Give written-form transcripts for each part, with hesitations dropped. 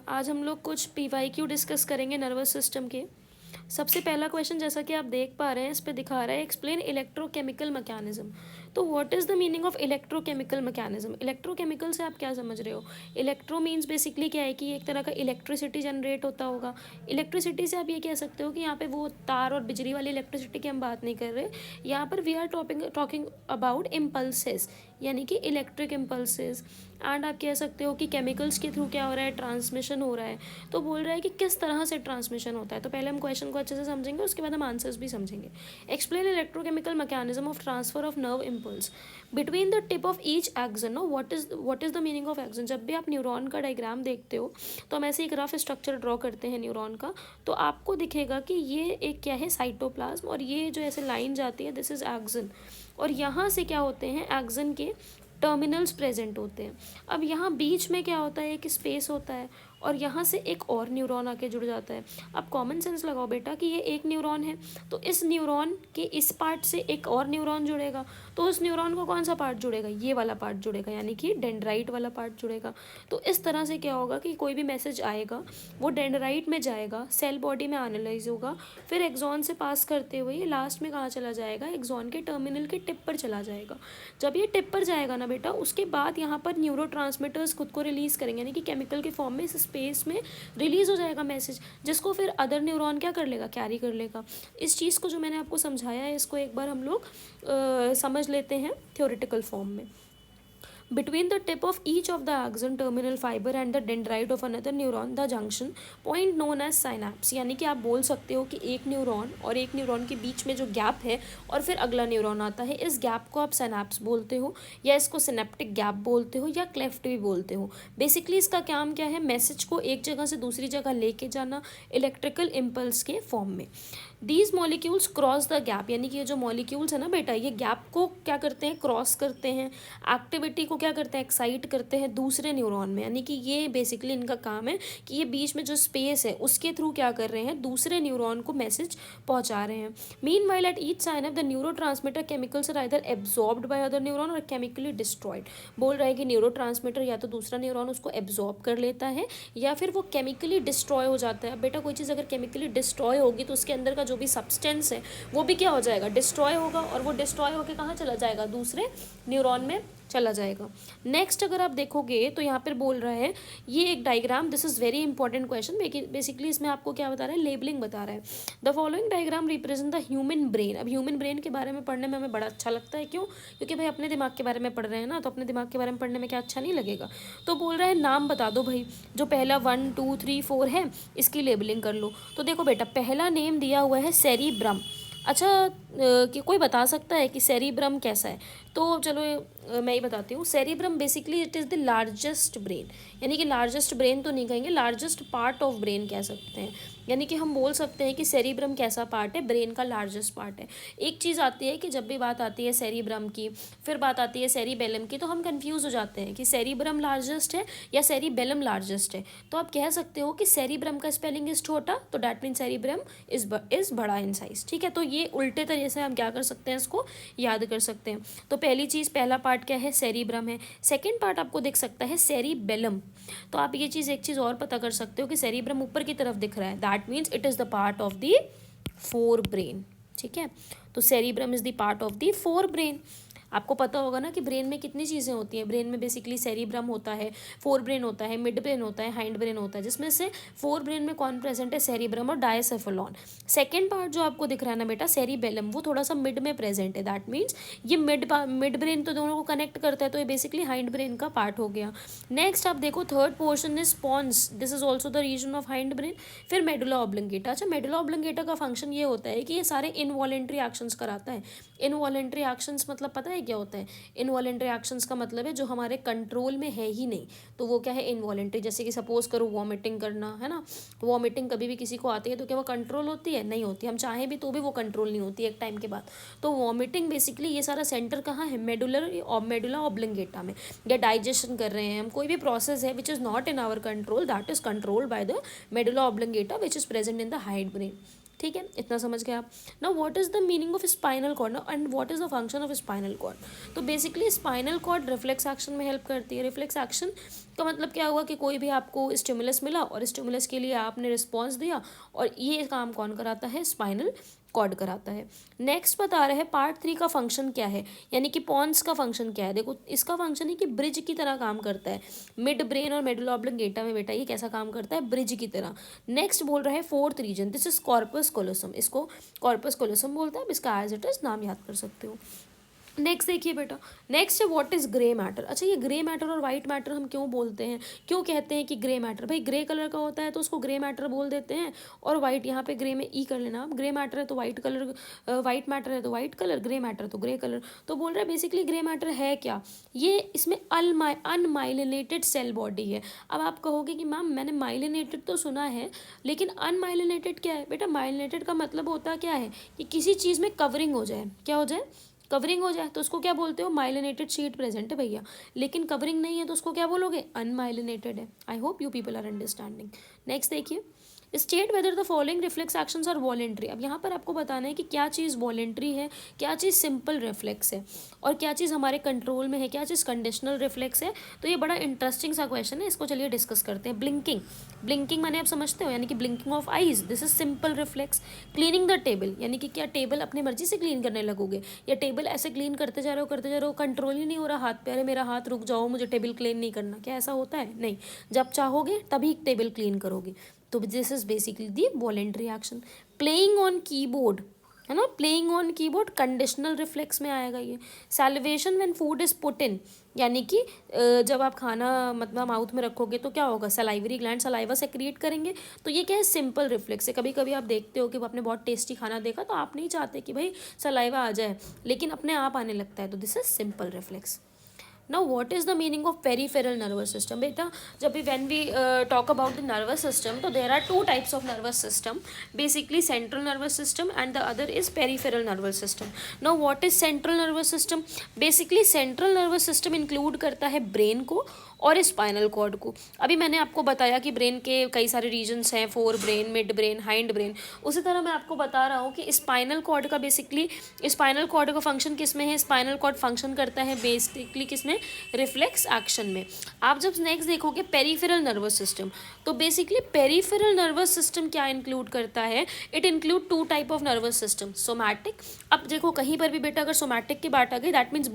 आज हम लोग कुछ पीवाईक्यू डिस्कस करेंगे नर्वस सिस्टम के। सबसे पहला क्वेश्चन जैसा कि आप देख पा रहे हैं इस पे दिखा रहा है एक्सप्लेन इलेक्ट्रोकेमिकल मैकेनिज्म। तो what is the meaning of electrochemical mechanism? Electrochemical से आप क्या समझ रहे हो? इलेक्ट्रो मीन्स बेसिकली क्या है कि एक तरह का इलेक्ट्रिसिटी जनरेट होता होगा। इलेक्ट्रिसिटी से आप ये कह सकते हो कि यहाँ पे वो तार और बिजली वाली इलेक्ट्रिसिटी की हम बात नहीं कर रहे। यहाँ पर we are talking about impulses, यानी कि इलेक्ट्रिक इम्पल्सेस। एंड आप कह सकते हो कि केमिकल्स के थ्रू क्या हो रहा है, ट्रांसमिशन हो रहा है। तो बोल रहा है कि किस तरह से ट्रांसमिशन होता है। तो पहले हम क्वेश्चन को अच्छे से समझेंगे, उसके बाद हम आंसर्स भी समझेंगे। Explain electrochemical mechanism of transfer of nerve impulse between the tip of each action. No what is the meaning of action? जब भी आप न्यूरॉन का डायग्राम देखते हो तो हम ऐसे एक रफ स्ट्रक्चर ड्रॉ करते हैं न्यूरॉन का, तो आपको दिखेगा कि ये एक क्या है, साइटोप्लाज्म, और ये जो ऐसे लाइन जाती है दिस इज एक्सन। और यहाँ से क्या होते हैं, एक्सन के टर्मिनल्स प्रेजेंट होते हैं। अब यहाँ बीच में क्या होता है, एक स्पेस होता है और यहाँ से एक और न्यूरॉन आके जुड़ जाता है। अब कॉमन सेंस लगाओ बेटा कि ये एक न्यूरॉन है, तो इस न्यूरॉन के इस पार्ट से एक और न्यूरॉन जुड़ेगा, तो उस न्यूरॉन को कौन सा पार्ट जुड़ेगा, ये वाला पार्ट जुड़ेगा, यानी कि डेंड्राइट वाला पार्ट जुड़ेगा। तो इस तरह से क्या होगा कि कोई भी मैसेज आएगा वो डेंड्राइट में जाएगा, सेल बॉडी में एनालाइज होगा, फिर एक्सॉन से पास करते हुए ये लास्ट में कहाँ चला जाएगा, एक्सॉन के टर्मिनल के टिप पर चला जाएगा। जब ये टिप पर जाएगा ना बेटा, उसके बाद यहाँ पर न्यूरोट्रांसमीटर्स खुद को रिलीज़ करेंगे, यानी कि केमिकल के फॉर्म में इस स्पेस में रिलीज़ हो जाएगा मैसेज, जिसको फिर अदर न्यूरॉन क्या कर लेगा, कैरी कर लेगा। इस चीज़ को जो मैंने आपको समझाया है इसको एक बार हम लोग समझ लेते हैं थ्योरेटिकल फॉर्म में। Between the tip of each of the axon terminal fiber and the dendrite of another neuron, the junction point known as synapse। यानी कि आप बोल सकते हो कि एक न्यूरॉन और एक न्यूरॉन के बीच में जो गैप है और फिर अगला न्यूरॉन आता है, इस गैप को आप सिनैप्स बोलते हो, या इसको सिनेप्टिक गैप बोलते हो, या क्लेफ्ट भी बोलते हो। बेसिकली इसका काम क्या है, मैसेज को एक जगह से दूसरी जगह लेके जाना इलेक्ट्रिकल इम्पल्स के फॉर्म में। These molecules cross the gap, यानी कि ये जो मॉलिक्यूल्स है ना बेटा, ये गैप को क्या करते हैं, क्रॉस करते हैं, एक्टिविटी को क्या करते हैं, एक्साइट करते हैं दूसरे न्यूरॉन में। यानी कि ये बेसिकली इनका काम है कि ये बीच में जो स्पेस है उसके थ्रू क्या कर रहे हैं, दूसरे न्यूरॉन को मैसेज पहुंचा रहे हैं। Meanwhile at each synapse the neurotransmitter chemicals are either absorbed by other neuron और केमिकली डिस्ट्रॉयड। बोल रहा है कि न्यूरो ट्रांसमीटर या तो दूसरा न्यूरॉन उसको एब्जॉर्ब कर लेता है या फिर वो केमिकली डिस्ट्रॉय हो जाता है। अब बेटा कोई चीज़ अगर केमिकली डिस्ट्रॉय होगी तो उसके अंदर का जो भी सब्सटेंस है वो भी क्या हो जाएगा, डिस्ट्रॉय होगा, और वो डिस्ट्रॉय होकर कहाँ चला जाएगा, दूसरे न्यूरॉन में चला जाएगा। नेक्स्ट अगर आप देखोगे तो यहाँ पर बोल रहा है, ये एक diagram, this is very important question. Basically इसमें आपको क्या बता रहा है, लेबलिंग बता रहा है। The following diagram represent the human brain. अब ह्यूमन ब्रेन के बारे में पढ़ने में हमें बड़ा अच्छा लगता है, क्यों? क्योंकि भाई अपने दिमाग के बारे में पढ़ रहे हैं ना, तो अपने दिमाग के बारे में पढ़ने में क्या अच्छा नहीं लगेगा। तो बोल रहा है नाम बता दो भाई, जो पहला 1 2 3 4 है इसकी लेबलिंग कर लो। तो देखो बेटा, पहला नेम दिया हुआ है सेरिब्रम। अच्छा, कि कोई बता सकता है कि सेरिब्रम कैसा है? तो चलो मैं ही बताती हूँ। Cerebrum basically it is the largest brain, यानी कि लार्जेस्ट ब्रेन तो नहीं कहेंगे, लार्जेस्ट पार्ट ऑफ ब्रेन कह सकते हैं। यानी कि हम बोल सकते हैं कि सेरिब्रम कैसा पार्ट है, ब्रेन का लार्जेस्ट पार्ट है। एक चीज़ आती है कि जब भी बात आती है सेरिब्रम की, फिर बात आती है सेरिबेलम की, तो हम कंफ्यूज हो जाते हैं कि सेरिब्रम लार्जेस्ट है या सेरिबेलम लार्जेस्ट है। तो आप कह सकते हो कि सेरिब्रम का स्पेलिंग इज छोटा, तो डैट मीन सेरिब्रम इज बड़ा इन साइज। ठीक है, तो ये उल्टे तरीके से हम क्या कर सकते हैं, इसको याद कर सकते हैं। तो पहली चीज़, पहला पार्ट क्या है, सेरिब्रम है। सेकेंड पार्ट आपको दिख सकता है सेरिबेलम। तो आप ये चीज़, एक चीज़ और पता कर सकते हो कि सेरिब्रम ऊपर की तरफ दिख रहा है, that means it is the part of the fore brain. ठीक है, तो cerebrum is the part of the fore brain. आपको पता होगा ना कि ब्रेन में कितनी चीज़ें होती हैं। ब्रेन में बेसिकली सेरिब्रम होता है, फोर ब्रेन होता है, मिड ब्रेन होता है, हाइंड ब्रेन होता है, जिसमें से फोर ब्रेन में कौन प्रेजेंट है, सेरिब्रम और डायसेफेलॉन। सेकेंड पार्ट जो आपको दिख रहा है ना बेटा, सेरिबेलम, वो थोड़ा सा मिड में प्रेजेंट है, दैट मीन्स ये मिड ब्रेन तो दोनों को कनेक्ट करता है, तो ये बेसिकली हाइंड ब्रेन का पार्ट हो गया। नेक्स्ट आप देखो, third portion is pons, this is also the region of hindbrain. फिर मेडुला ऑब्लिंगेटा। अच्छा, मेडुला ऑब्लिंगेटा का फंक्शन ये होता है कि ये सारे इनवॉलेंट्री एक्शंस कराता है। इनवॉलेंट्री एक्शंस मतलब पता है क्या होता है? इनवॉलेंट्री एक्शंस का मतलब है जो हमारे कंट्रोल में है ही नहीं, तो वो क्या है, इनवॉलेंट्री। जैसे कि सपोज करो वॉमिटिंग करना है ना, वॉमिटिंग कभी भी किसी को आती है तो क्या वो कंट्रोल होती है? नहीं होती। हम चाहें भी तो भी वो कंट्रोल नहीं होती एक टाइम के बाद। तो वॉमिटिंग बेसिकली ये सारा सेंटर कहाँ है, मेडुला ऑब्लिंगेटा में। या डाइजेशन कर रहे हैं हम, कोई भी प्रोसेस है which is not in our control, that is controlled by the medulla oblongata which is present in the hind brain. ठीक है, इतना समझ गए आप। Now what is the meaning of spinal cord now and what is the function of spinal cord. तो basically spinal cord reflex action में help करती है। रिफ्लेक्स एक्शन का मतलब क्या हुआ कि कोई भी आपको स्टिमुलस मिला और स्टिमुलस के लिए आपने रिस्पॉन्स दिया, और ये काम कौन कराता है, स्पाइनल कॉर्ड कराता है। नेक्स्ट बता रहे हैं पार्ट 3 का फंक्शन क्या है, यानी कि पॉन्स का फंक्शन क्या है। देखो इसका फंक्शन है कि ब्रिज की तरह काम करता है मिड ब्रेन और मेडुला ऑब्लिंगेटा में। बेटा ये कैसा काम करता है, ब्रिज की तरह। नेक्स्ट बोल रहा है fourth reason, this is corpus callosum, इसको कॉर्पस कोलोसम बोलता है। इसका एज इट इज नाम याद कर सकते हो। नेक्स्ट देखिए बेटा, नेक्स्ट है व्हाट इज ग्रे मैटर। अच्छा ये ग्रे मैटर और वाइट मैटर हम क्यों बोलते हैं, क्यों कहते हैं कि ग्रे मैटर, भाई ग्रे कलर का होता है तो उसको ग्रे मैटर बोल देते हैं, और वाइट यहाँ पे ग्रे में ई कर लेना आप, ग्रे मैटर है तो वाइट कलर, वाइट मैटर है तो वाइट कलर, ग्रे मैटर तो ग्रे कलर। तो बोल रहा है बेसिकली ग्रे मैटर है क्या, ये इसमें अनमाइलिनेटेड सेल बॉडी है। अब आप कहोगे कि मैम मैंने माइलिनेटेड तो सुना है, लेकिन अनमाइलिनेटेड क्या है। बेटा माइलिनेटेड का मतलब होता क्या है कि किसी चीज़ में कवरिंग हो जाए, क्या हो जाए, कवरिंग हो जाए, तो उसको क्या बोलते हो, माइलिनेटेड शीट प्रेजेंट है भैया। लेकिन कवरिंग नहीं है तो उसको क्या बोलोगे, अनमाइलिनेटेड है। I hope you people are understanding. Next देखिए, state whether the following reflex actions are voluntary. अब यहाँ पर आपको बताना है कि क्या चीज़ वॉलेंट्री है, क्या चीज़ सिंपल रिफ्लेक्स है, और क्या चीज़ हमारे कंट्रोल में है, क्या चीज़ कंडीशनल रिफ्लेक्स है। तो ये बड़ा इंटरेस्टिंग सा क्वेश्चन है, इसको चलिए डिस्कस करते हैं। ब्लिंकिंग, ब्लिंकिंग मैंने आप समझते हो, यानी कि blinking of eyes, this is simple reflex. Cleaning the table, यानी कि क्या टेबल अपनी मर्जी से क्लीन करने लगोगे, या टेबल ऐसे क्लीन करते जा रहे हो कंट्रोल ही नहीं हो रहा हाथ पे, अरे मेरा हाथ रुक जाओ मुझे टेबल क्लीन नहीं करना, क्या ऐसा होता है, नहीं। जब चाहोगे तभी टेबल क्लीन करोगे। तो this is basically the voluntary action. Playing on keyboard है ना, playing on keyboard conditional reflex में आएगा ये। Salivation when food is put in, यानी कि जब आप खाना मतलब माउथ में रखोगे तो क्या होगा, सलाइवरी ग्लैंड सलाइवा से क्रिएट करेंगे। तो ये क्या है, सिंपल रिफ्लेक्स है। कभी कभी आप देखते हो कि वो आपने बहुत टेस्टी खाना देखा तो आप नहीं चाहते कि भाई सलाइवा आ जाए, लेकिन अपने आप आने लगता है, तो this is simple reflex. Now what is the meaning of peripheral nervous system. बेटा जब भी when we talk about the nervous system, तो there are two types of nervous system, basically central nervous system and the other is peripheral nervous system. Now what is central nervous system, basically central nervous system include करता है brain को और spinal cord को। अभी मैंने आपको बताया कि ब्रेन के कई सारे रीजन्स हैं, fore brain, mid brain, hind brain. उसी तरह मैं आपको बता रहा हूँ कि स्पाइनल कॉर्ड का बेसिकली, स्पाइनल कॉर्ड का फंक्शन किस में है, स्पाइनल कॉर्ड फंक्शन करता है बेसिकली किसमें, रिफ्लेक्स एक्शन में। आप जब नेक्स्ट देखोगे पेरिफेरल नर्वस सिस्टम, तो बेसिकली पेरिफेरल नर्वस सिस्टम क्या इंक्लूड करता है, it include to type of nervous system, somatic. अब देखो कहीं पर भी बेटा अगर सोमैटिक की बात आ गई, दैट मीन्स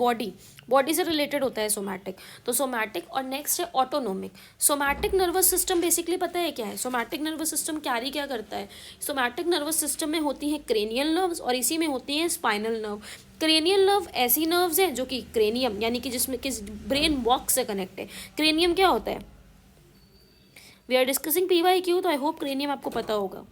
बॉडी से रिलेटेड होता है सोमैटिक, तो सोमैटिक। और नेक्स्ट है autonomic. Somatic nervous system basically पता है क्या है, सोमैटिक नर्वस सिस्टम कैरी क्या करता है, सोमैटिक नर्वस सिस्टम में होती है क्रेनियल नर्व्स और इसी में होती है स्पाइनल नर्व। क्रेनियल नर्व ऐसी नर्व्स हैं जो कि क्रेनियम यानी कि जिसमें किस ब्रेन बॉक्स से कनेक्ट है। क्रेनियम क्या होता है, वी आर डिस्कसिंग PYQ, तो आई होप क्रेनियम आपको पता होगा।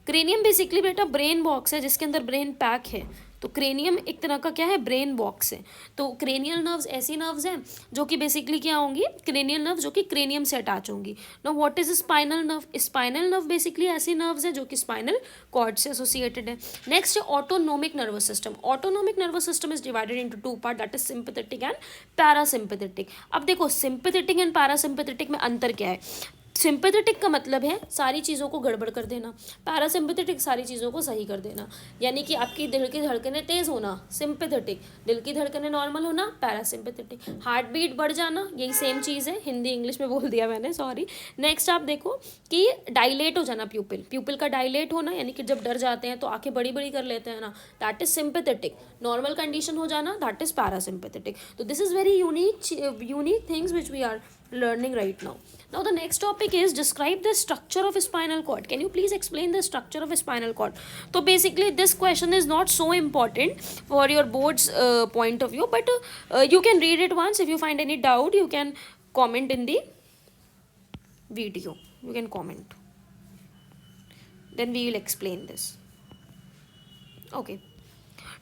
क्रेनियम बेसिकली बेटा ब्रेन बॉक्स है जिसके अंदर ब्रेन पैक है, तो क्रेनियम एक तरह का क्या है, ब्रेन बॉक्स है। तो क्रेनियल नर्व्स ऐसी नर्व्स हैं जो कि बेसिकली क्या होंगी, क्रेनियल नर्व जो कि क्रेनियम से अटैच होंगी। Now what is spinal nerve, spinal nerve basically ऐसी नर्व्स हैं जो कि स्पाइनल कॉर्ड से एसोसिएटेड है। नेक्स्ट है autonomic nervous system. Autonomic nervous system is divided into two part, that is sympathetic and parasympathetic. अब देखो सिंपैथेटिक एंड पैरासिम्पैथेटिक में अंतर क्या है। सिंपैथेटिक का मतलब है सारी चीज़ों को गड़बड़ कर देना, पैरासिम्पैथेटिक सारी चीज़ों को सही कर देना, यानी कि आपकी दिल की धड़कनें तेज़ होना सिंपैथेटिक, दिल की धड़कनें नॉर्मल होना पैरासिम्पैथेटिक, हार्ट बीट बढ़ जाना यही सेम चीज़ है, हिंदी इंग्लिश में बोल दिया मैंने, सॉरी। नेक्स्ट आप देखो कि डायलेट हो जाना प्यूपिल का डायलेट होना, यानी कि जब डर जाते हैं तो आंखें बड़ी बड़ी कर लेते हैं ना, that is sympathetic. Normal condition हो जाना, दैट इज पैरासिम्पैथेटिक। तो this is very unique things which we are learning right now. Now the next topic is describe the structure of spinal cord. Can you please explain the structure of spinal cord? So basically this question is not so important for your board's point of view, but you can read it once. If you find any doubt, you can comment in the video. You can comment. Then we will explain this. Okay.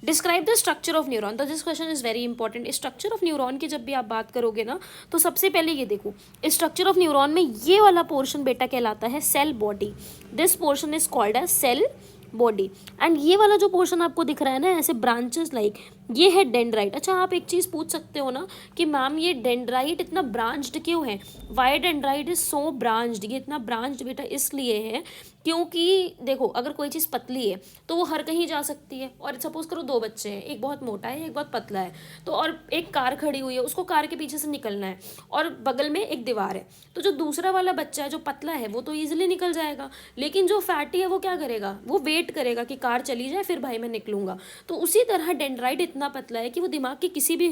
Describe the structure of neuron, तो this question is very important. Structure of neuron की जब भी आप बात करोगे ना, तो सबसे पहले ये देखो स्ट्रक्चर ऑफ न्यूरॉन में ये वाला पोर्शन बेटा कहलाता है cell body. This portion is called as cell body. And ये वाला जो पोर्शन आपको दिख रहा है ना ऐसे ब्रांचेस लाइक, ये है डेंड्राइट। अच्छा आप एक चीज़ पूछ सकते हो ना कि मैम ये डेंड्राइट इतना ब्रांच्ड क्यों है, why dendrite is so branched, ये इतना ब्रांच्ड बेटा इसलिए है क्योंकि देखो अगर कोई चीज़ पतली है तो वो हर कहीं जा सकती है, और सपोज करो दो बच्चे हैं, एक बहुत मोटा है एक बहुत पतला है, तो और एक कार खड़ी हुई है उसको कार के पीछे से निकलना है और बगल में एक दीवार है, तो जो दूसरा वाला बच्चा है जो पतला है वो तो ईजिली निकल जाएगा, लेकिन जो फैटी है वो क्या करेगा, वो वेट करेगा कि कार चली जाए फिर भाई मैं निकलूंगा। तो उसी तरह डेंड्राइट इतना पतला है कि वो दिमाग के किसी भी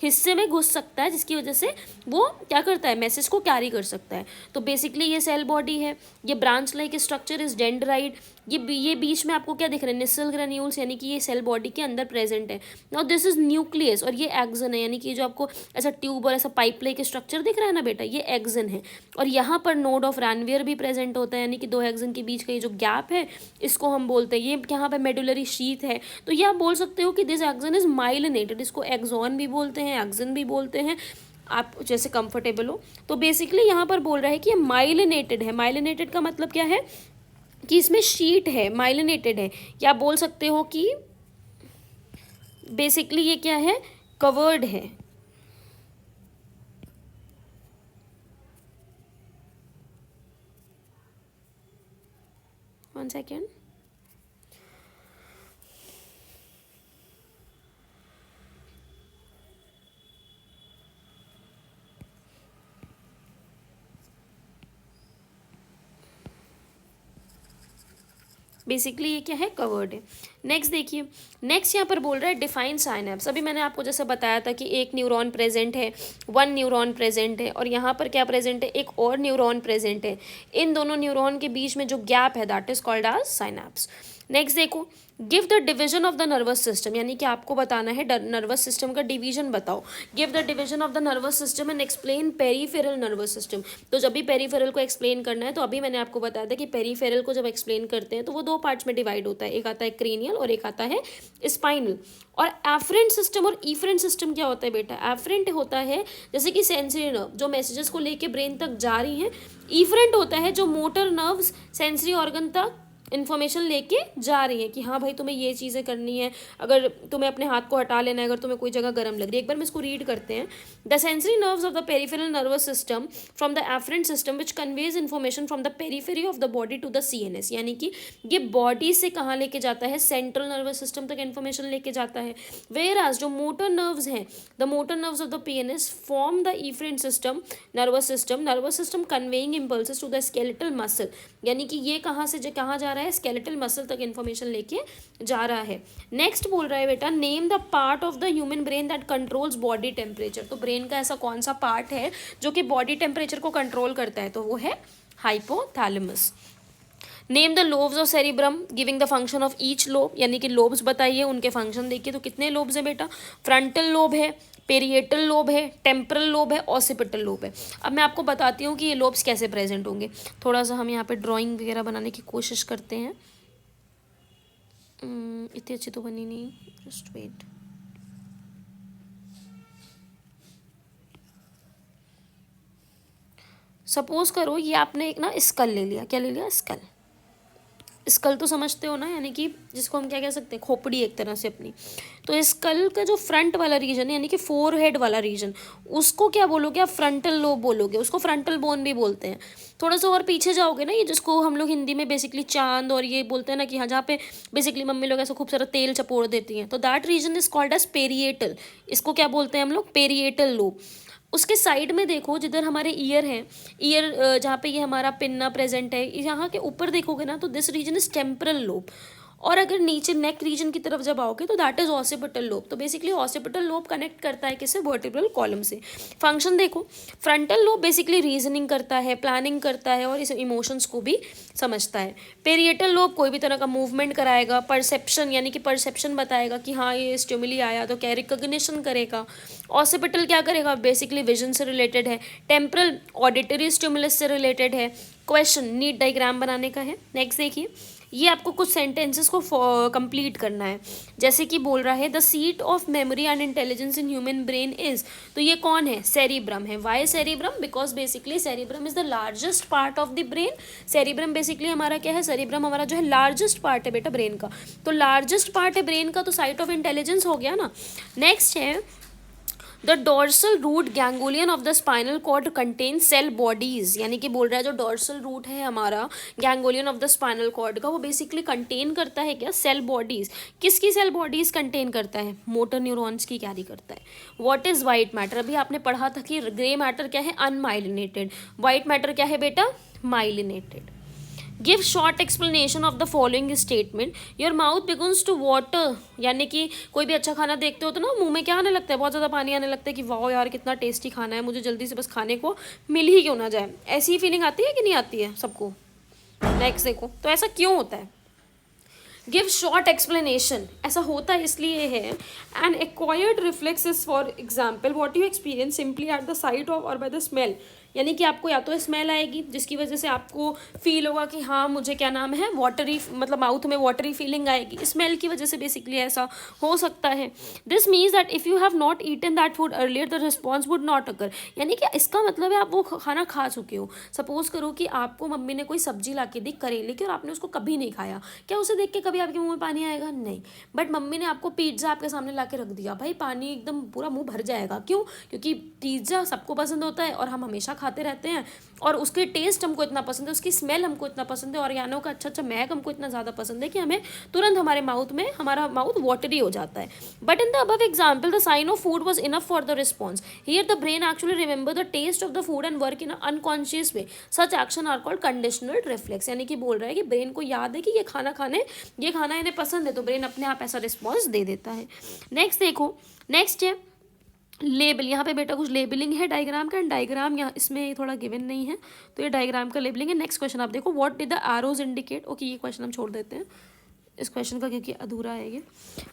हिस्से में घुस सकता है, जिसकी वजह से वो क्या करता है, मैसेज को कैरी कर सकता है। तो बेसिकली ये सेल बॉडी है, ये branch like structure is dendrite. ये बीच में आपको क्या दिख रहा है, निसल ग्रेन्यूल्स, यानी कि ये सेल बॉडी के अंदर प्रेजेंट है। नाउ दिस इज न्यूक्लियस, और ये एक्सन है, यानी कि जो आपको ऐसा ट्यूब और ऐसा पाइप लाइक स्ट्रक्चर दिख रहा है ना बेटा, ये एक्सन है। और यहाँ पर नोड ऑफ रैनवियर भी प्रेजेंट होता है, यानी कि दो एक्सन के बीच का ये जो गैप है इसको हम बोलते हैं, ये यहाँ पे मेडुलरी शीथ है। तो ये आप बोल सकते हो कि दिस एक्सन इज माइलिनेटेड, इसको एक्सॉन भी बोलते हैं, एक्सन भी बोलते हैं, आप जैसे कंफर्टेबल हो। तो बेसिकली यहाँ पर बोल रहा है कि ये माइलिनेटेड है। माइलिनेटेड का मतलब क्या है कि इसमें शीट है, माइलिनेटेड है, या आप बोल सकते हो कि बेसिकली ये क्या है, कवर्ड है। वन सेकेंड, बेसिकली ये क्या है, कवर्ड है। नेक्स्ट देखिए, नेक्स्ट यहाँ पर बोल रहा है डिफाइन साइनेप्स। अभी मैंने आपको जैसे बताया था कि एक न्यूरॉन प्रेजेंट है, वन न्यूरॉन प्रेजेंट है, और यहाँ पर क्या प्रेजेंट है, एक और न्यूरॉन प्रेजेंट है। इन दोनों न्यूरॉन के बीच में जो गैप है that is called as synapse. Next देखो, give the division of the nervous system, यानी कि आपको बताना है नर्वस सिस्टम का डिवीजन बताओ। Give the division of the nervous system and explain peripheral nervous system. तो जब भी पेरीफेरल को एक्सप्लेन करना है, तो अभी मैंने आपको बताया था कि पेरीफेरल को जब एक्सप्लेन करते हैं तो वो दो पार्ट्स में डिवाइड होता है, एक आता है क्रेनियल और एक आता है स्पाइनल। और एफरेंट सिस्टम और इफरेंट सिस्टम क्या होता है बेटा, एफरेंट होता है जैसे कि सेंसरी नर्व जो मैसेजेस को लेके ब्रेन तक जा रही हैं, इफरेंट होता है जो मोटर नर्व्स सेंसरी ऑर्गन तक इन्फॉर्मेशन लेके जा रही है कि हाँ भाई तुम्हें ये चीज़ें करनी है, अगर तुम्हें अपने हाथ को हटा लेना है, अगर तुम्हें कोई जगह गर्म लग रही है। एक बार मैं इसको रीड करते हैं। The sensory nerves of the peripheral nervous system from the afferent system which conveys information from the periphery of the body to the CNS, यानी कि ये बॉडी से कहाँ लेके जाता है, सेंट्रल नर्वस सिस्टम तक इन्फॉर्मेशन लेके जाता है। वेयर एज जो मोटर नर्व्स हैं, the motor nerves of the PNS form the efferent system nervous system conveying impulses to the skeletal muscle, यानी कि ये कहाँ से कहाँ जा रहा है, स्केलेटल मसल तक इन्फॉर्मेशन लेके जा रहा है। नेक्स्ट बोल रहा है बेटा, name the part of the human brain that controls body temperature. तो ब्रेन का ऐसा कौन सा पार्ट है जो कि बॉडी टेम्परेचर को कंट्रोल करता है, तो वो है hypothalamus. Name the lobes of cerebrum giving the function of each lobe, यानी कि लोब्स बताइए, उनके फंक्शन देखिए। तो कितने लोब्स है बेटा, फ्रंटल लोब है, पेरिएटल लोब है, टेम्परल लोब है, ऑसिपिटल लोब है। अब मैं आपको बताती हूँ कि ये लोब्स कैसे प्रेजेंट होंगे। थोड़ा सा हम यहाँ पे ड्राइंग वगैरह बनाने की कोशिश करते हैं। इतनी अच्छी तो बनी नहीं, जस्ट वेट। सपोज करो ये आपने एक ना स्कल ले लिया, क्या ले लिया, स्कल। स्कल तो समझते हो ना, यानी कि जिसको हम क्या कह सकते हैं, खोपड़ी एक तरह से अपनी। तो स्कल का जो फ्रंट वाला रीजन है, यानी कि फोरहेड वाला रीजन, उसको क्या बोलोगे आप, फ्रंटल लोब बोलोगे, उसको फ्रंटल बोन भी बोलते हैं। थोड़ा सा और पीछे जाओगे ना, ये जिसको हम लोग हिंदी में बेसिकली चांद और ये बोलते हैं ना कि हाँ, जहाँ पे बेसिकली मम्मी लोग ऐसा खूब सारा तेल चपोड़ देती हैं, तो that region is called as parietal. इसको क्या बोलते हैं हम लोग, पेरिएटल लोब। उसके साइड में देखो जिधर हमारे ईयर हैं, ईयर जहाँ पे ये हमारा पिन्ना प्रेजेंट है, यहाँ के ऊपर देखोगे ना तो this region is temporal lobe. और अगर नीचे नेक रीजन की तरफ जब आओगे तो दैट इज ऑसिपिटल लोब। तो बेसिकली ऑसिपिटल लोब कनेक्ट करता है किससे, वर्टिब्रल कॉलम से। फंक्शन देखो, फ्रंटल लोब बेसिकली रीजनिंग करता है, प्लानिंग करता है और इस इमोशंस को भी समझता है। पेरिएटल लोब कोई भी तरह का मूवमेंट कराएगा, परसेप्शन यानी कि परसेप्शन बताएगा कि हाँ ये स्टिमुली आया तो क्या रिकॉग्निशन करेगा। ऑसिपिटल क्या करेगा, बेसिकली विजन से रिलेटेड है। टेम्परल ऑडिटरी स्टिमुलस से रिलेटेड है। क्वेश्चन नीट डायग्राम बनाने का है। नेक्स्ट देखिए, ये आपको कुछ सेंटेंसेस को कंप्लीट करना है। जैसे कि बोल रहा है the seat of memory and intelligence in human brain is, तो ये कौन है, सेरिब्रम है। Why cerebrum, because basically cerebrum is the largest part of the brain. Cerebrum basically हमारा क्या है, सेरिब्रम हमारा जो है लार्जेस्ट पार्ट है बेटा ब्रेन का, तो लार्जेस्ट पार्ट है ब्रेन का, तो साइट ऑफ इंटेलिजेंस हो गया ना। नेक्स्ट है the dorsal root ganglion of the spinal cord contain cell bodies, यानी कि बोल रहा है जो डोर्सल रूट है हमारा गैंगोलियन ऑफ द स्पाइनल कॉर्ड का, वो बेसिकली कंटेन करता है क्या, सेल बॉडीज। किसकी सेल बॉडीज कंटेन करता है, मोटर न्यूरॉन्स की कैरी करता है। व्हाट इज वाइट मैटर, अभी आपने पढ़ा था कि ग्रे मैटर क्या है, अनमाइलिनेटेड, वाइट मैटर क्या है बेटा, myelinated. Give short explanation of the following statement, your mouth begins to water, यानी कि कोई भी अच्छा खाना देखते हो तो ना मुंह में क्या आने लगता है, बहुत ज़्यादा पानी आने लगता है कि वाह यार कितना टेस्टी खाना है, मुझे जल्दी से बस खाने को मिल ही क्यों ना जाए। ऐसी फीलिंग आती है कि नहीं आती है सबको। नेक्स्ट देखो, तो ऐसा क्यों होता है, गिव शॉर्ट एक्सप्लेनेशन, ऐसा होता है इसलिए है। And acquired reflex is for example what you experience simply at the site of और बाय द स्मेल, यानी कि आपको या तो स्मेल आएगी जिसकी वजह से आपको फील होगा कि हाँ मुझे क्या नाम है, वाटरी, मतलब माउथ में वाटरी फीलिंग आएगी, स्मेल की वजह से बेसिकली ऐसा हो सकता है। This means that if you have not eaten that food earlier the response would not occur, यानी कि इसका मतलब है आप वो खाना खा चुके हो। सपोज करो कि आपको मम्मी ने कोई सब्जी ला के दी करेले की और आपने उसको कभी नहीं खाया, क्या उसे देख के कभी आपके मुंह में पानी आएगा, नहीं। बट मम्मी ने आपको पिज्ज़ा आपके सामने ला के रख दिया, भाई पानी एकदम पूरा मुंह भर जाएगा, क्यों, क्योंकि पिज्ज़ा सबको पसंद होता है और हम हमेशा खाते रहते हैं, और उसके टेस्ट हमको इतना पसंद है, उसकी स्मेल हमको इतना पसंद है, और यानों का अच्छा अच्छा महक हमको इतना ज़्यादा पसंद है कि हमें तुरंत हमारे माउथ में हमारा माउथ वाटरी हो जाता है। But in the above example the sign of food was enough for the response, here the brain actually remember the taste of the food and work in unconscious way, such action are called conditional reflex, यानी कि बोल रहा है कि brain को याद है कि ये खाना इन्हें पसंद है, तो ब्रेन अपने आप ऐसा रिस्पॉन्स दे देता है। नेक्स्ट देखो, नेक्स्ट है लेबल, यहाँ पे बेटा कुछ लेबलिंग है डायग्राम का, एंड डायग्राम यहाँ इसमें थोड़ा गिवन नहीं है, तो ये डायग्राम का लेबलिंग है। नेक्स्ट क्वेश्चन आप देखो, what did the arrows indicate, okay ये क्वेश्चन हम छोड़ देते हैं इस क्वेश्चन का क्योंकि अधूरा है ये।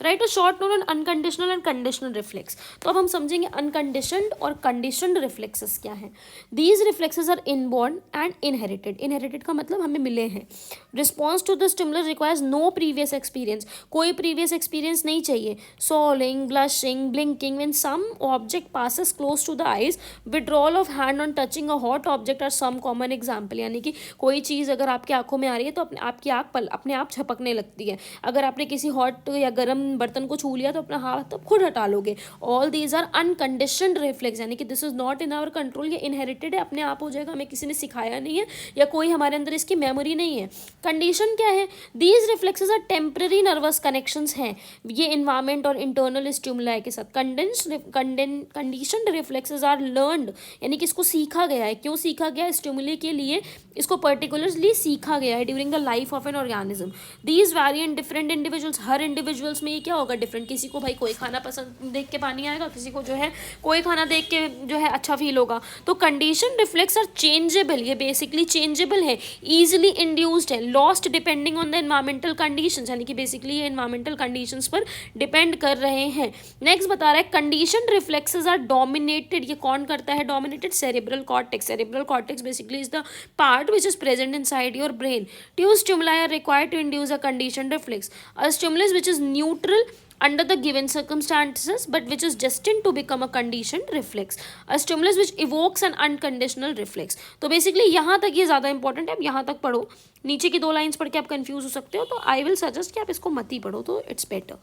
Right, short note on unconditional and conditional reflex, तो अब हम समझेंगे अनकंडीशनड और कंडीशनड रिफ्लेक्सेस क्या है। These reflexes are inborn and inherited, inherited का मतलब हमें मिले हैं। Response to the stimulus requires no previous experience, कोई प्रीवियस एक्सपीरियंस नहीं चाहिए। Smiling, blushing, blinking, when some object passes close to the eyes, withdrawal of hand on touching a hot object are some common example, यानी कि कोई चीज़ अगर आपकी आंखों में आ रही है तो आपकी आँख अपने आप झपकने लगती है। अगर आपने किसी हॉट या गर्म बर्तन को छू लिया तो अपना हाथ तब खुद हटा लोगे। All these are unconditioned reflex, यानी कि this is not in our control, ये इनहेरिटेड है, अपने आप हो जाएगा, हमें किसी ने सिखाया नहीं है या कोई हमारे अंदर इसकी मेमोरी नहीं है। कंडीशन क्या है, these reflexes are temporary nervous connections हैं, ये इन्वायरमेंट और इंटरनल स्टिमुलाई के साथ। कंडीशनड रिफ्लेक्सेस आर लर्नड, यानी कि इसको सीखा गया है। क्यों सीखा गया है, स्टिमुली के लिए इसको पर्टिकुलरली सीखा गया है during the life of an organism. These vary in different individuals, हर इंडिविजुअल्स में ये क्या होगा, डिफरेंट। किसी को भाई कोई खाना पसंद देख के पानी आएगा, किसी को जो है कोई खाना देख के जो है अच्छा फील होगा। तो कंडीशन रिफ्लेक्स आर चेंजेबल, ये बेसिकली चेंजेबल है, ईजिली इंड्यूस्ड है, lost depending on the environmental conditions, यानी कि बेसिकली ये एनवायरमेंटल कंडीशंस पर डिपेंड कर रहे हैं। नेक्स्ट बता रहा है कंडीशन रिफ्लेक्सेस आर डोमिनेटेड, ये कौन करता है dominated, cerebral cortex. Cerebral cortex basically is the part which is present inside your brain. Two stimuli are required to induce a conditioned reflex. A stimulus which is neutral under the given circumstances but which is destined to become a conditioned reflex. A stimulus which evokes an unconditional reflex. तो basically यहाँ तक ये ज़्यादा important है, आप यहाँ तक पढ़ो। नीचे की 2 लाइन्स पढ़ के आप कंफ्यूज हो सकते हो, तो आई विल सजेस्ट कि आप इसको मत ही पढ़ो, तो इट्स बेटर।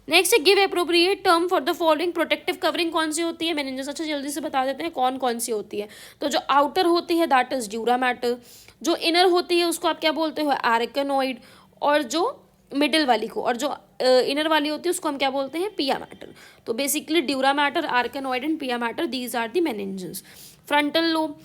नेक्स्ट है give appropriate term for the following. Protective covering कौन सी होती है, मैंने अच्छा जल्दी से बता देते हैं कौन कौन सी होती है। तो जो आउटर होती है दैट इज ड्यूरा मैटर, जो इनर होती है उसको आप क्या बोलते हो, आर्कनोइड, और जो मिडिल वाली को, और जो इनर वाली होती है उसको हम क्या बोलते हैं, पिया मैटर। तो basically dura mater, arachnoid and pia mater, these are the meninges. Frontal lobe,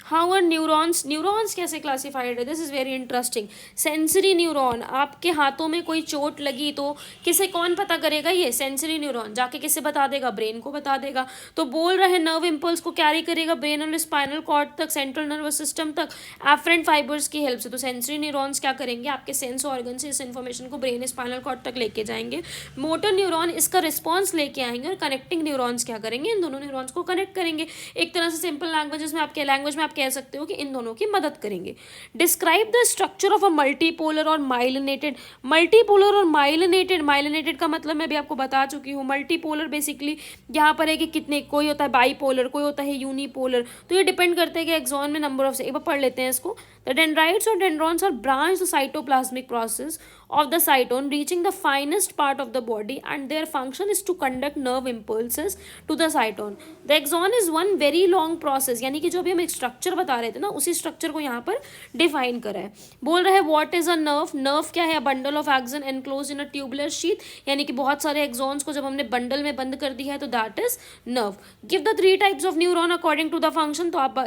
how are neurons, neurons कैसे क्लासिफाइड है, this is very interesting. Sensory neuron, आपके हाथों में कोई चोट लगी तो किसे कौन पता करेगा, ये सेंसरी न्यूरॉन जाके किसे बता देगा, ब्रेन को बता देगा। तो बोल रहे नर्व इम्पल्स को कैरी करेगा ब्रेन और स्पाइनल कॉर्ड तक, सेंट्रल नर्वस सिस्टम तक, एफरेंट फाइबर्स की हेल्प से। तो सेंसरी न्यूरॉन्स क्या करेंगे, आपके सेंस ऑर्गन से इस इन्फॉर्मेशन को ब्रेन स्पाइनल कॉर्ड तक लेके जाएंगे। मोटर न्यूरॉन इसका रिस्पॉन्स लेके आएंगे, और कनेक्टिंग न्यूरॉन्स क्या करेंगे, इन दोनों न्यूरॉन्स को कनेक्ट करेंगे। एक तरह से सिंपल लैंग्वेज में आपके कह सकते हो कि इन दोनों की मदद करेंगे। Describe the structure of a multipolar और माइलिनेटेड। मल्टीपोलर और माइलिनेटेड, माइलिनेटेड का मतलब मैं भी आपको बता चुकी हूँ। मल्टीपोलर बेसिकली यहाँ पर है कि कितने, कोई होता है बाईपोलर, कोई होता है यूनिपोलर, तो ये डिपेंड करता है कि एक्सॉन में नंबर ऑफ, एक बार पढ़ लेते हैं इसको। द डेंड्राइट्स और dendrons are branch the cytoplasmic process of the cytone reaching the finest part of the body and their function is to conduct nerve impulses to the cytone. The axon is one very long process, यानी कि जो अभी हम एक structure बता रहे थे ना, उसी स्ट्रक्चर को यहाँ पर डिफाइन करा है। बोल रहा है what is a nerve. Nerve क्या है? Bundle of action enclose in a tubular sheath, यानी कि बहुत सारे एक्सॉन्स को जब हमने बंडल में बंद कर दिया है तो that is nerve. Give the 3 types of neuron according to the function, तो आप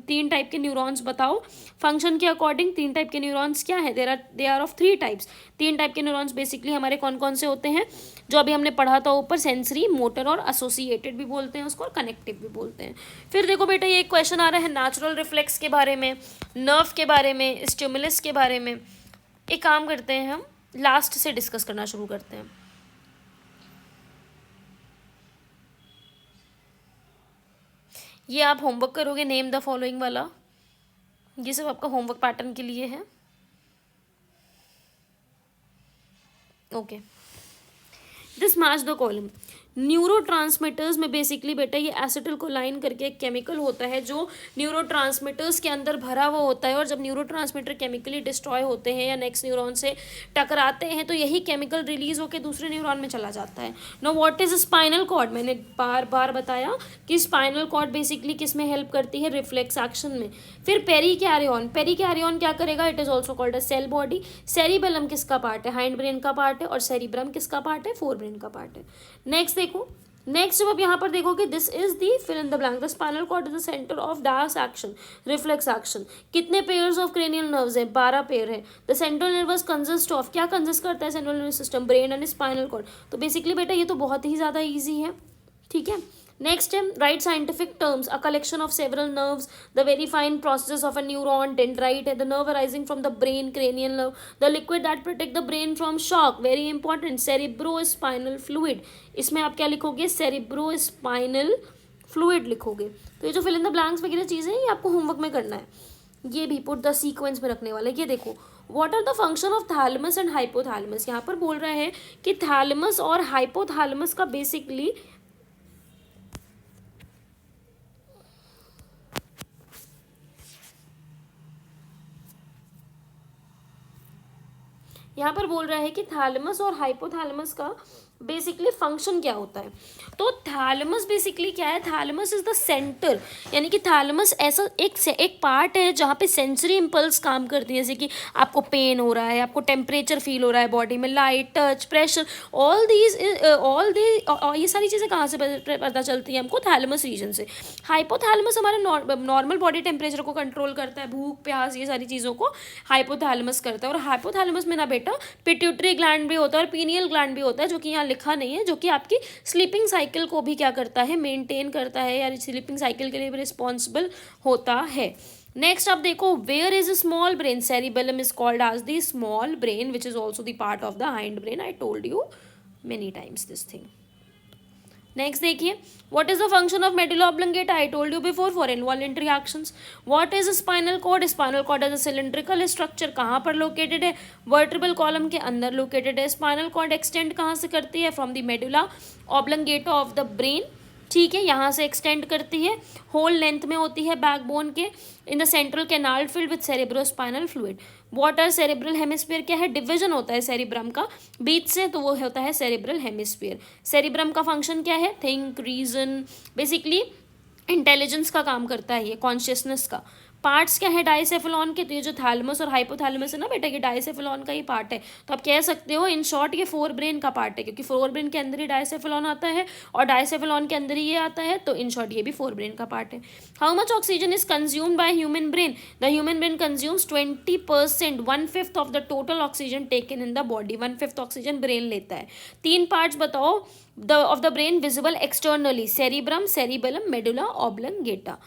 3 टाइप के न्यूरॉन्स बताओ फंक्शन के अकॉर्डिंग। 3 टाइप के न्यूरॉन्स क्या है? They are of 3 types. 3 type के न्यूरॉन्स बेसिकली हमारे कौन कौन से होते हैं? जो अभी हमने पढ़ा था ऊपर, सेंसरी, मोटर और एसोसिएटेड भी बोलते हैं उसको, और कनेक्टिव भी बोलते हैं। फिर देखो बेटा, ये एक क्वेश्चन आ रहा है नेचुरल रिफ्लेक्स के बारे में, नर्व के बारे में, स्टिमुलस के बारे में। एक काम करते हैं, हम लास्ट से डिस्कस करना शुरू करते हैं। ये आप होमवर्क करोगे, नेम द फॉलोइंग वाला, ये सब आपका होमवर्क पैटर्न के लिए है। Okay, this match the column. Neurotransmitters में बेसिकली बेटा ये एसिटिलकोलाइन करके एक केमिकल होता है जो न्यूरोट्रांसमीटर्स के अंदर भरा हुआ होता है, और जब न्यूरोट्रांसमीटर केमिकली डिस्ट्रॉय होते हैं या नेक्स्ट न्यूरॉन से टकराते हैं तो यही केमिकल रिलीज होकर दूसरे न्यूरॉन में चला जाता है। Know what is spinal cord, मैंने बार बार बताया कि स्पाइनल कॉर्ड बेसिकली किस में हेल्प करती है? रिफ्लेक्स एक्शन में। फिर पेरिकैरियन, पेरिकैरियन क्या करेगा? It is also called a cell body. Cerebellum किसका पार्ट है? हाइंड ब्रेन का पार्ट है। और सेरिब्रम किसका पार्ट है? फोर ब्रेन का पार्ट है। नेक्स्ट देखो, नेक्स्ट जब आप यहाँ पर देखोगे, this is the fill in the blank. The spinal cord is the centre of dice action, reflex action. कितने पेयर्स ऑफ क्रेनियल नर्व्स हैं? 12 पेयर है। The central nervous consist of, क्या कंसिस्ट करता है central nervous system? Brain and spinal cord. तो basically बेटा ये तो बहुत ही ज़्यादा ईजी है, ठीक है। नेक्स्ट है write scientific terms, a collection of several nerves, the very fine process of a neuron. Dendrite है the nerve arising from the brain, cranial nerve, the liquid that protect the brain from shock, very important, cerebrospinal fluid. इसमें आप क्या लिखोगे? Cerebro spinal fluid लिखोगे। तो ये जो fill in the blanks वगैरह चीज़ें हैं ये आपको होमवर्क में करना है, ये भी पुट द सीक्वेंस में रखने वाला है। ये देखो, what are the function of thalamus and hypothalamus. यहाँ पर बोल रहा है कि थैलेमस और हाइपोथैलेमस का बेसिकली यहाँ पर बोल रहा है कि थैलेमस और हाइपोथैलेमस का बेसिकली फंक्शन क्या होता है। तो थैलेमस बेसिकली क्या है? थैलेमस इज द सेंटर, यानी कि थैलेमस ऐसा एक पार्ट है जहाँ पे सेंसरी इम्पल्स काम करती है, जैसे कि आपको पेन हो रहा है, आपको टेम्परेचर फील हो रहा है बॉडी में, लाइट, टच, प्रेशर, ऑल ये सारी चीज़ें कहाँ से पता चलती है हमको? थैलेमस रीजन से। हाइपोथैलेमस हमारे नॉर्मल बॉडी टेम्परेचर को कंट्रोल करता है, भूख प्यास ये सारी चीज़ों को हाइपोथैलेमस करता है। और हाइपोथैलेमस में ना बेटा पिट्यूटरी ग्लैंड भी होता है और पीनियल ग्लैंड भी होता है, जो कि यहाँ लिखा नहीं है, जो कि आपकी स्लीपिंग साइकिल को भी क्या करता है? मेंटेन करता है, या स्लीपिंग साइकिल के लिए भी रिस्पॉन्सिबल होता है। नेक्स्ट आप देखो, where is small brain? Cerebellum is called as the small brain which is also the part of the hind brain. I told you many times this thing. Next देखिए, what is the function of medulla oblongata? I told you before, for involuntary actions. What is spinal cord? Spinal cord as a cylindrical structure, कहाँ पर located है? Vertebral column के अंदर located है। Spinal cord extend कहाँ से करती है? From the medulla oblongata of the brain, ठीक है, यहाँ से एक्सटेंड करती है, होल लेंथ में होती है बैकबोन के, in the central canal filled with cerebrospinal fluid. What are cerebral hemisphere? क्या है? डिवीजन होता है सेरिब्रम का बीच से, तो वो होता है सेरिब्रल हेमिस्फीयर। सेरिब्रम का फंक्शन क्या है? थिंक, रीजन, बेसिकली इंटेलिजेंस का काम करता है ये, कॉन्शियसनेस का। पार्ट्स क्या है डाइसेफेलॉन के? तो ये जो थैलेमस और हाइपोथैलेमस है ना बेटा, ये डाइसेफेलॉन का ही पार्ट है। तो आप कह सकते हो इन शॉर्ट ये फोर ब्रेन का पार्ट है, क्योंकि फोर ब्रेन के अंदर ही डाइसेफेलॉन आता है और डाइसेफेलॉन के अंदर ही ये आता है, तो इन शॉर्ट ये भी फोर ब्रेन का पार्ट है। How much oxygen is consumed by human brain? The human brain consumes 20%, 1/5 of the total oxygen taken in the body. 1/5 oxygen brain लेता है। 3 पार्ट्स बताओ of the brain visible externally, cerebrum, cerebellum, medulla oblongata.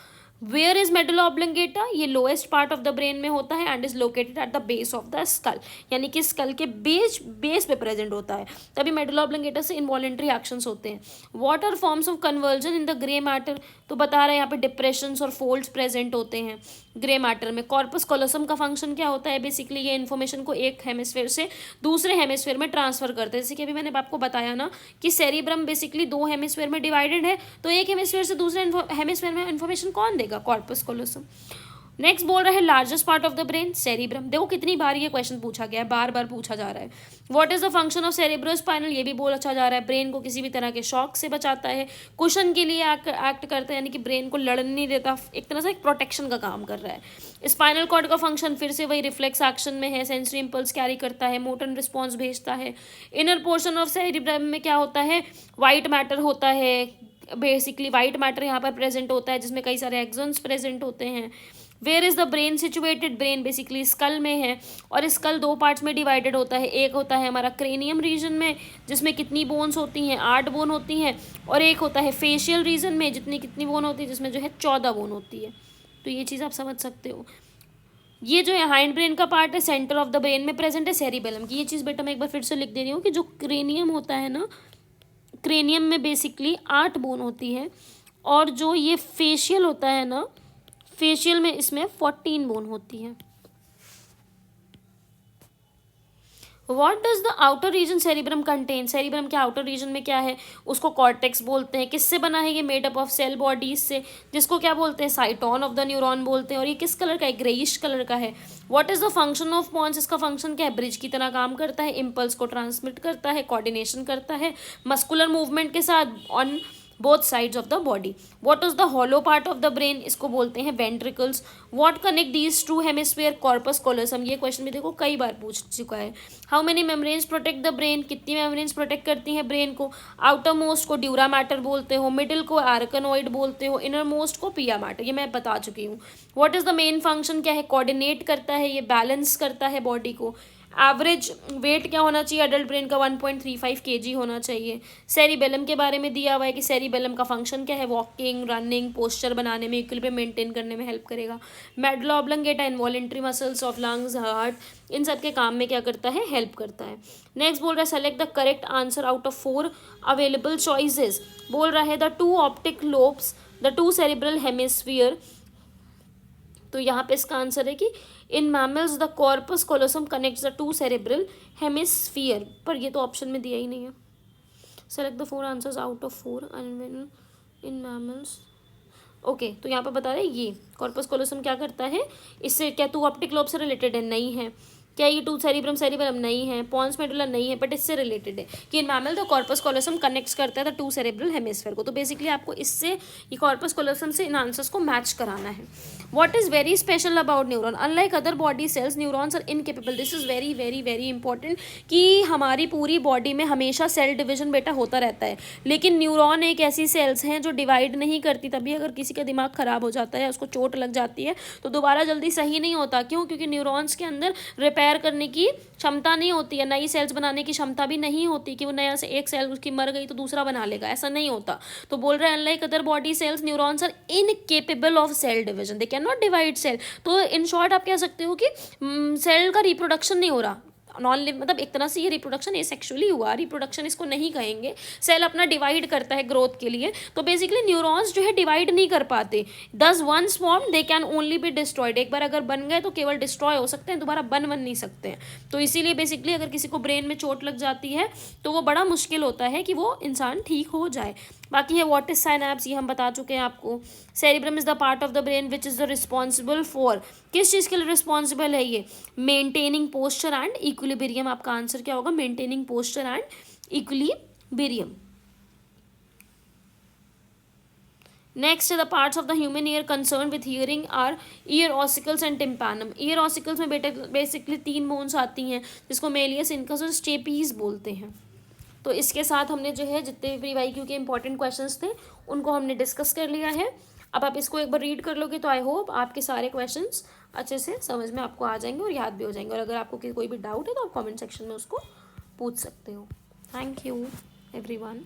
Where is medulla oblongata, ये lowest part of the brain में होता है and is located at the base of the school, यानी कि school के बेस पे प्रेजेंट होता है, तभी मेडुला ऑब्लिंगेटा से इनवॉलेंट्री एक्शंस होते हैं. What are forms of conversion in the grey matter, तो बता रहे हैं यहाँ पे डिप्रेशंस और फोल्ड्स प्रेजेंट होते हैं ग्रे मैटर में. कॉर्पस कॉलोसम का फंक्शन क्या होता है, बेसिकली ये इन्फॉर्मेशन को एक हेमिस्फेयर से दूसरे हेमिस्फेयर में ट्रांसफर करते हैं. जैसे कि अभी मैंने आपको बताया ना कि सेरिब्रम बेसिकली दो हेमिस्फेयर में डिवाइडेड है, तो एक हेमिस्फेयर से दूसरे हेमिस्फेयर में इन्फॉर्मेशन कौन देगा, कॉर्पस कॉलोसम. नेक्स्ट बोल रहा है largest part of the brain cerebrum. देखो कितनी बार ये क्वेश्चन पूछा गया है, बार बार पूछा जा रहा है. What is the function of cerebrospinal, ये भी बोला जा रहा है ब्रेन को किसी भी तरह के शॉक से बचाता है, कुशन के लिए एक्ट करता है, यानी कि ब्रेन को लड़ने नहीं देता, एक तरह से एक प्रोटेक्शन का काम कर रहा है. स्पाइनल कॉर्ड का फंक्शन फिर से वही रिफ्लेक्स एक्शन में है, सेंसरी इंपल्स कैरी करता है, मोटर रिस्पॉन्स भेजता है. इनर पोर्शन ऑफ सेरिब्रम में क्या होता है, वाइट मैटर होता है, बेसिकली वाइट मैटर यहाँ पर प्रेजेंट होता है जिसमें कई सारे एक्सॉन्स प्रेजेंट होते हैं. Where is the brain situated, brain basically skull में है, और स्कल दो पार्ट्स में डिवाइडेड होता है. एक होता है हमारा क्रेनियम रीजन में जिसमें कितनी बोन्स होती हैं, 8 बोन होती हैं, और एक होता है फेशियल रीजन में कितनी बोन होती है, जिसमें जो है 14 बोन होती है. तो ये चीज़ आप समझ सकते हो. ये जो है हाइंड ब्रेन का पार्ट है, सेंटर ऑफ द ब्रेन में प्रेजेंट है सेरिबेलम की. ये चीज़ बेटा मैं एक बार फिर से लिख दे रही हूँ कि जो क्रेनियम होता है ना, क्रेनियम में बेसिकली 8 बोन होती है, और जो ये फेशियल होता है ना, फेशियल में इसमें 14 बोन होती है. What does the outer region cerebrum contain, cerebrum के आउटर रीजन में क्या है, उसको कॉर्टेक्स बोलते हैं. किससे बना है ये, made up of cell bodies से, जिसको क्या बोलते हैं, साइटोन ऑफ द न्यूरॉन बोलते हैं. और ये किस कलर का है, ग्रेइश कलर का है. What is the function of pons, इसका फंक्शन क्या है, ब्रिज की तरह काम करता है, इम्पल्स को ट्रांसमिट करता है, कोऑर्डिनेशन करता है मस्कुलर मूवमेंट के साथ on both sides of the body. What is the hollow part of the brain, इसको बोलते हैं ventricles. What connect these two hemisphere, corpus callosum. ये क्वेश्चन भी देखो कई बार पूछ चुका है. How many membranes protect the brain, कितनी मेम्ब्रेन्स प्रोटेक्ट करती हैं ब्रेन को. आउटर मोस्ट को ड्यूरा मैटर बोलते हो, मिडिल को आर्कनोइड बोलते हो, इनर मोस्ट को पिया मैटर, ये मैं बता चुकी हूँ. What is the main function, क्या है, कोऑर्डिनेट करता है, ये बैलेंस करता है बॉडी को. एवरेज वेट क्या होना चाहिए अडल्ट ब्रेन का, 1.35 kg होना चाहिए. सेरिबेलम के बारे में दिया हुआ है कि सेरिबेलम का फंक्शन क्या है, वॉकिंग, रनिंग, पोस्चर बनाने में, इक्विलिब्रियम मेंटेन करने में हेल्प करेगा. Medulla oblongata involuntary muscles of lungs, heart, इन सब के काम में क्या करता है, हेल्प करता है. नेक्स्ट बोल रहा है select the correct answer out of 4 available choices. बोल रहा है the 2 optic lobes, the 2 cerebral hemisphere. तो यहाँ पे इसका आंसर है कि in mammals the corpus callosum connects the 2 cerebral hemisphere, पर ये तो ऑप्शन में दिया ही नहीं है. Select the 4 answers out of 4 in mammals. Okay, तो यहाँ पे बता रहे हैं ये कॉर्पस कॉलोसम क्या करता है, इससे क्या 2 ऑप्टिक लोब से रिलेटेड है, नहीं है. क्या ये 2 सेरिब्रम नहीं है, पॉन्स मेडुला नहीं है, बट इससे रिलेटेड है कि in mammal the corpus callosum connects करता है द 2 सेरेब्रल हेमिस्फीयर को. तो बेसिकली आपको इससे ये कॉर्पस कॉलोसम से इन आंसर्स को मैच कराना है. What is very special about neuron, unlike other body cells neurons are incapable. This is very very very important कि हमारी पूरी बॉडी में हमेशा सेल डिविजन बेटा होता रहता है, लेकिन न्यूरॉन एक ऐसी सेल्स हैं जो डिवाइड नहीं करती. तभी अगर किसी का दिमाग खराब हो जाता है, उसको चोट लग जाती है, तो दोबारा जल्दी सही नहीं होता. क्यों, क्योंकि न्यूरॉन्स के अंदर रिपेयर करने की क्षमता नहीं होती है, नई सेल्स बनाने की क्षमता भी नहीं होती कि वो नया से एक सेल उसकी मर गई तो दूसरा बना लेगा, ऐसा नहीं होता. तो बोल रहे हैं unlike other body cells neurons are incapable of cell division, they can not divide cell. तो इन शॉर्ट आप कह सकते हो कि सेल का रिप्रोडक्शन नहीं हो रहा, नॉन लिव मतलब एक तरह से ये रिप्रोडक्शन एसेक्सुअली हुआ, रिप्रोडक्शन इसको नहीं कहेंगे. सेल अपना डिवाइड करता है ग्रोथ के लिए. तो बेसिकली न्यूरॉन्स जो है डिवाइड नहीं कर पाते. Thus once form they can only be destroyed, एक बार अगर बन गए तो केवल डिस्ट्रॉय हो सकते हैं, दोबारा बन नहीं सकते हैं. तो इसीलिए बेसिकली अगर किसी को ब्रेन में चोट लग जाती है तो वो बड़ा मुश्किल होता है कि वो इंसान ठीक हो जाए. बाकी है व्हाट इज साइनैप्स, ये हम बता चुके हैं आपको. Cerebrum is the part of the brain which is the responsible for, किस चीज़ के लिए रिस्पॉन्सिबल है ये, मेंटेनिंग पोस्चर एंड इक्विलिब्रियम. आपका आंसर क्या होगा, maintaining posture and equilibrium. Next the parts of the human ear concern with hearing are ear ossicles and tympanum. Ear ossicles में बेसिकली 3 बोन्स आती हैं जिसको मेलियस, इनकस और स्टेपीज बोलते हैं. तो इसके साथ हमने जो है जितने भी वाईक्यू के इंपॉर्टेंट क्वेश्चंस थे उनको हमने डिस्कस कर लिया है. अब आप इसको एक बार रीड कर लोगे तो आई होप आपके सारे क्वेश्चंस अच्छे से समझ में आपको आ जाएंगे और याद भी हो जाएंगे. और अगर आपको कोई भी डाउट है तो आप कमेंट सेक्शन में उसको पूछ सकते हो. Thank you everyone.